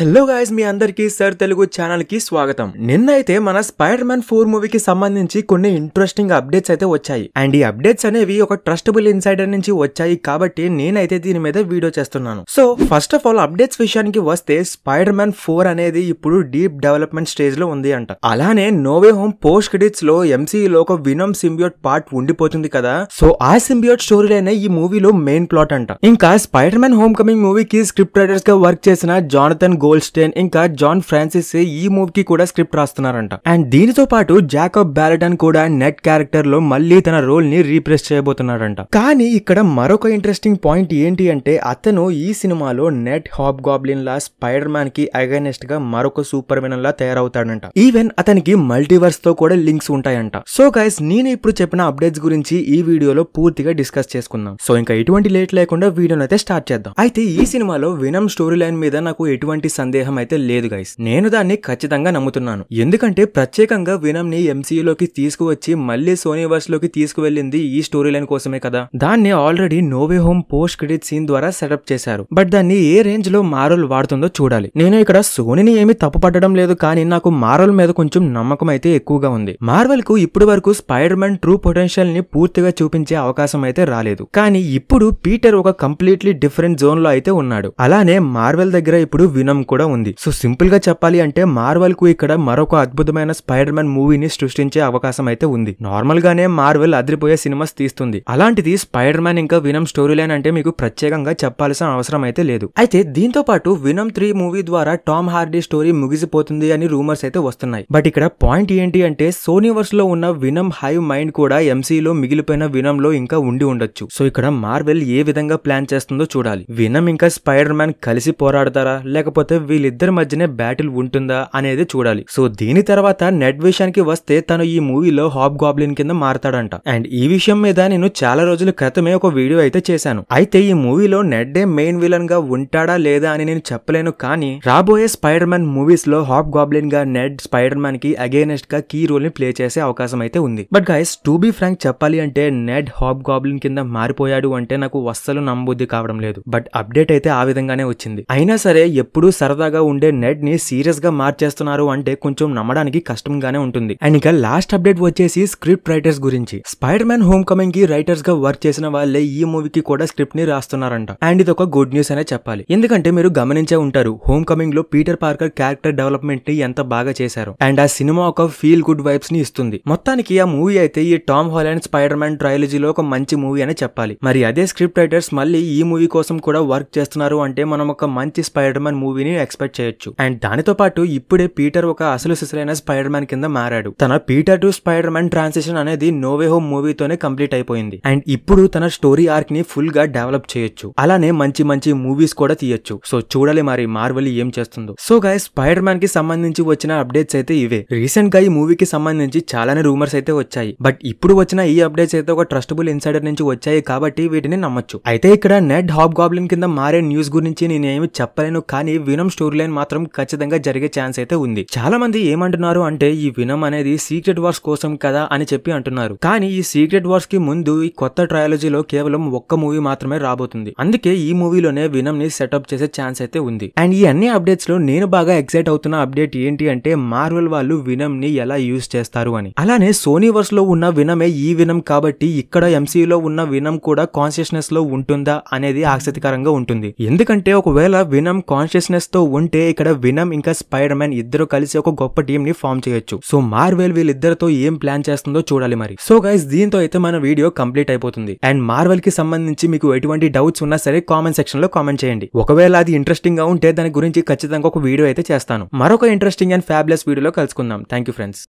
Hello guys, మీ అందరికీ sir Telugu channel కి స్వాగతం. నిన్నైతే మన స్పైడర్ మ్యాన్ 4 మూవీకి సంబంధించి కొన్ని ఇంట్రెస్టింగ్ అప్డేట్స్ అయితే వచ్చాయి. అండ్ ఈ అప్డేట్స్ అనేవి ఒక ట్రస్టబుల్ ఇన్సైడర్ నుంచి వచ్చాయి కాబట్టి నేనైతే దీని మీద వీడియో చేస్తున్నాను. So first of all updates విషయానికి వస్తే స్పైడర్ మ్యాన్ 4 అనేది ఇప్పుడు డీప్ డెవలప్మెంట్ స్టేజ్ లో ఉంది అంట. అలానే no way home post credits లో ఎంసీయూలో ఒక వినమ్ సింబియోట్ పార్ట్ ఉండిపోతుంది కదా, సో ఆ సింబియోట్ స్టోరీ లైన్ ఈ మూవీలో మెయిన్ ప్లాట్ అంట. ఇంకా స్పైడర్ మ్యాన్ హోమ్ కమింగ్ మూవీకి స్క్రిప్ట్ రైటర్స్ గా వర్క్ చేసిన జానథన్ గోల్డ్స్టైన్ ఇంకా జాన్ ఫ్రాన్సిస్ ఈ మూవీకి కూడా స్క్రిప్ట్ రాస్తున్నారంట. అండ్ దీనితో పాటు జాకబ్ బ్యాలెటన్ కూడా నెట్ క్యారెక్టర్ లో మళ్ళీ తన రోల్ ని రీప్రెస్ చేయబోతున్నాడంట. కానీ ఇక్కడ మరొక ఇంట్రెస్టింగ్ పాయింట్ ఏంటి అంటే అతను ఈ సినిమాలో నెట్ హాబ్ గాబ్లిన్ లా స్పైడర్ మ్యాన్ కి అగైనెస్ట్ గా మరొక సూపర్ విలన్ లా తయారవుతాడంట. ఈవెన్ అతనికి మల్టీవర్స్ తో కూడా లింక్స్ ఉంటాయంట. సో గైస్, నేను ఇప్పుడు చెప్పిన అప్డేట్స్ గురించి ఈ వీడియోలో పూర్తిగా డిస్కస్ చేసుకుందాం. సో ఇంకా ఎటువంటి లేట్ లేకుండా వీడియోని అయితే స్టార్ట్ చేద్దాం. అయితే ఈ సినిమాలో వినమ్ స్టోరీ లైన్ మీద నాకు ఎటువంటి సందేహం అయితే లేదు గైస్. నేను దాన్ని ఖచ్చితంగా నమ్ముతున్నాను. ఎందుకంటే ప్రత్యేకంగా వినమ్ ని ఎంసీయూలోకి తీసుకువచ్చి మళ్ళీ సోనీవర్స్ లోకి తీసుకువెళ్ళింది ఈ స్టోరీ లైన్ కోసమే కదా. దాన్ని already no way home post credit scene ద్వారా సెటప్ చేశారు. బట్ దాన్ని ఏ రేంజ్ లో మార్వెల్ వాడుతుందో చూడాలి. నేను ఇక్కడ సోనీని ఏమి తప్పు పట్టడం లేదు, కానీ నాకు మార్వెల్ మీద కొంచెం నమ్మకం అయితే ఎక్కువగా ఉంది. మార్వెల్ కు ఇప్పటి వరకు స్పైడర్ మ్యాన్ ట్రూ పొటెన్షియల్ ని పూర్తిగా చూపించే అవకాశం అయితే రాలేదు. కానీ ఇప్పుడు పీటర్ ఒక కంప్లీట్లీ డిఫరెంట్ జోన్ లో అయితే ఉన్నాడు. అలానే మార్వెల్ దగ్గర ఇప్పుడు వినమ్ కూడా ఉంది. సో సింపుల్ గా చెప్పాలి అంటే మార్వెల్ కు ఇక్కడ మరొక అద్భుతమైన స్పైడర్ మ్యాన్ మూవీని సృష్టించే అవకాశం అయితే ఉంది. నార్మల్ గానే మార్వెల్ అదిరిపోయే సినిమాస్ తీస్తుంది. అలాంటిది స్పైడర్ మ్యాన్ ఇంకా వినమ్ స్టోరీ లైన్ అంటే మీకు ప్రత్యేకంగా చెప్పాల్సిన అవసరం అయితే లేదు. అయితే దీంతో పాటు వినమ్ 3 మూవీ ద్వారా టామ్ హార్డీ స్టోరీ ముగిసిపోతుంది అని రూమర్స్ అయితే వస్తున్నాయి. బట్ ఇక్కడ పాయింట్ ఏంటి అంటే సోనీవర్స్ లో ఉన్న వినమ్ హైవ్ మైండ్ కూడా ఎంసీలో మిగిలిపోయిన వినమ్ లో ఇంకా ఉండి ఉండొచ్చు. సో ఇక్కడ మార్వెల్ ఏ విధంగా ప్లాన్ చేస్తుందో చూడాలి. వినమ్ ఇంకా స్పైడర్ మ్యాన్ కలిసి పోరాడతారా, లేకపోతే వీళ్ళిద్దరి మధ్యనే బ్యాటిల్ ఉంటుందా అనేది చూడాలి. సో దీని తర్వాత నెట్ విషయానికి వస్తే తను ఈ మూవీలో హాబ్ గాబ్లిన్ కింద మారతాడంట. అండ్ ఈ విషయం మీద నేను చాలా రోజుల క్రితమే ఒక వీడియో అయితే చేశాను. అయితే ఈ మూవీలో నెట్ డే మెయిన్ విలన్ గా ఉంటాడా లేదా అని నేను చెప్పలేను, కానీ రాబోయే స్పైడర్ మ్యాన్ మూవీస్ లో హాబ్ గాబ్లిన్ గా నెట్ స్పైడర్ మ్యాన్ కి అగైనెస్ట్ గా కీ రోల్ ని ప్లే చేసే అవకాశం అయితే ఉంది. But guys, to be frank చెప్పాలి అంటే నెట్ హాబ్ గాబ్లిన్ కింద మారిపోయాడు అంటే నాకు అస్సలు నమ్మబుద్ధి కావడం లేదు. బట్ అప్డేట్ అయితే ఆ విధంగానే వచ్చింది. అయినా సరే ఎప్పుడు సరదాగా ఉండే నెట్ ని సీరియస్ గా మార్చేస్తున్నారు అంటే కొంచెం నమ్మడానికి కష్టంగానే ఉంటుంది. అండ్ ఇక లాస్ట్ అప్డేట్ వచ్చేసి స్క్రిప్ట్ రైటర్స్ గురించి. స్పైడర్ మ్యాన్ హోమ్ కమింగ్ కి రైటర్స్ గా వర్క్ చేసిన వాళ్ళే ఈ మూవీకి కూడా స్క్రిప్ట్ ని రాస్తున్నారంట. అండ్ ఇది ఒక గుడ్ న్యూస్ అనే చెప్పాలి. ఎందుకంటే మీరు గమనించే ఉంటారు హోమ్ కమింగ్ లో పీటర్ పార్కర్ క్యారెక్టర్ డెవలప్మెంట్ ని ఎంత బాగా చేశారు. అండ్ ఆ సినిమా ఒక ఫీల్ గుడ్ వైబ్స్ ని ఇస్తుంది. మొత్తానికి ఆ మూవీ అయితే ఈ టామ్ హాలండ్ స్పైడర్ మ్యాన్ ట్రైలజీలో ఒక మంచి మూవీ అనే చెప్పాలి. మరి అదే స్క్రిప్ట్ రైటర్స్ మళ్ళీ ఈ మూవీ కోసం కూడా వర్క్ చేస్తున్నారు అంటే మనం ఒక మంచి స్పైడర్ మ్యాన్ మూవీని ఎక్స్పెక్ట్ చేయొచ్చు. అండ్ దానితో పాటు ఇప్పుడే పీటర్ ఒక అసలు సిసలైన స్పైడర్ మ్యాన్ కింద మారాడు. తన Peter to spider man transition అనేది నో వే హోమ్ మూవీతోనే కంప్లీట్ అయిపోయింది. అండ్ ఇప్పుడు తన స్టోరీ ఆర్క్ ని ఫుల్ గా డెవలప్ చేయొచ్చు. అలానే మంచి మంచి మూవీస్ కూడా తీయొచ్చు. సో చూడాలి మరి మార్వెల్ ఏం చేస్తుందో. సో గైస్, స్పైడర్ మ్యాన్ కి సంబంధించి వచ్చిన అప్డేట్స్ అయితే ఇవే. రీసెంట్ గా ఈ మూవీకి సంబంధించి చాలానే రూమర్స్ అయితే వచ్చాయి. బట్ ఇప్పుడు వచ్చిన ఈ అప్డేట్స్ అయితే ఒక ట్రస్టబుల్ ఇన్సైడర్ నుంచి వచ్చాయి కాబట్టి వీటిని నమ్మొచ్చు. అయితే ఇక్కడ నెట్ హాబ్ గాబ్లిన్ కింద మారే న్యూస్ గురించి నేనేమి చెప్పలేను, కానీ వినమ్ స్టోరీ లైన్ మాత్రం ఖచ్చితంగా జరిగే ఛాన్స్ అయితే ఉంది. చాలా మంది ఏమంటున్నారు అంటే ఈ వినమ్ అనేది సీక్రెట్ వార్స్ కోసం కదా అని చెప్పి అంటున్నారు. కానీ ఈ సీక్రెట్ వార్స్ కి ముందు ఈ కొత్త ట్రయాలజీలో కేవలం ఒక్క మూవీ మాత్రమే రాబోతుంది. అందుకే ఈ మూవీలోనే వినమ్ ని సెటప్ చేసే ఛాన్స్ అయితే ఉంది. అండ్ ఈ అన్ని అప్డేట్స్ లో నేను బాగా ఎక్సైట్ అవుతున్న అప్డేట్ ఏంటి అంటే మార్వెల్ వాళ్ళు వినమ్ ని ఎలా యూజ్ చేస్తారు అని. అలానే సోనీవర్స్ లో ఉన్న వినమే ఈ వినమ్ కాబట్టి ఇక్కడ ఎంసీయూలో ఉన్న వినమ్ కూడా కాన్షియస్నెస్ లో ఉంటుందా అనేది ఆసక్తికరంగా ఉంటుంది. ఎందుకంటే ఒకవేళ వినమ్ కాన్షియస్నెస్ తో ఉంటే ఇక్కడ వినమ్ ఇంకా స్పైడర్ మ్యాన్ ఇద్దరు కలిసి ఒక గొప్ప టీం ని ఫామ్ చేయొచ్చు. సో మార్వెల్ వీళ్ళిద్దరితో ఏం ప్లాన్ చేస్తుందో చూడాలి మరి. సో గైస్, దీంతో అయితే మన వీడియో కంప్లీట్ అయిపోతుంది. అండ్ మార్వెల్ కి సంబంధించి మీకు ఎటువంటి డౌట్స్ ఉన్నా సరే కామెంట్ సెక్షన్ లో కామెంట్ చేయండి. ఒకవేళ అది ఇంట్రెస్టింగ్ గా ఉంటే దాని గురించి ఖచ్చితంగా ఒక వీడియో అయితే చేస్తాను. మరొక ఇంట్రెస్టింగ్ అండ్ ఫ్యాబులస్ వీడియోలో కలుసుకుందాం. Thank you friends.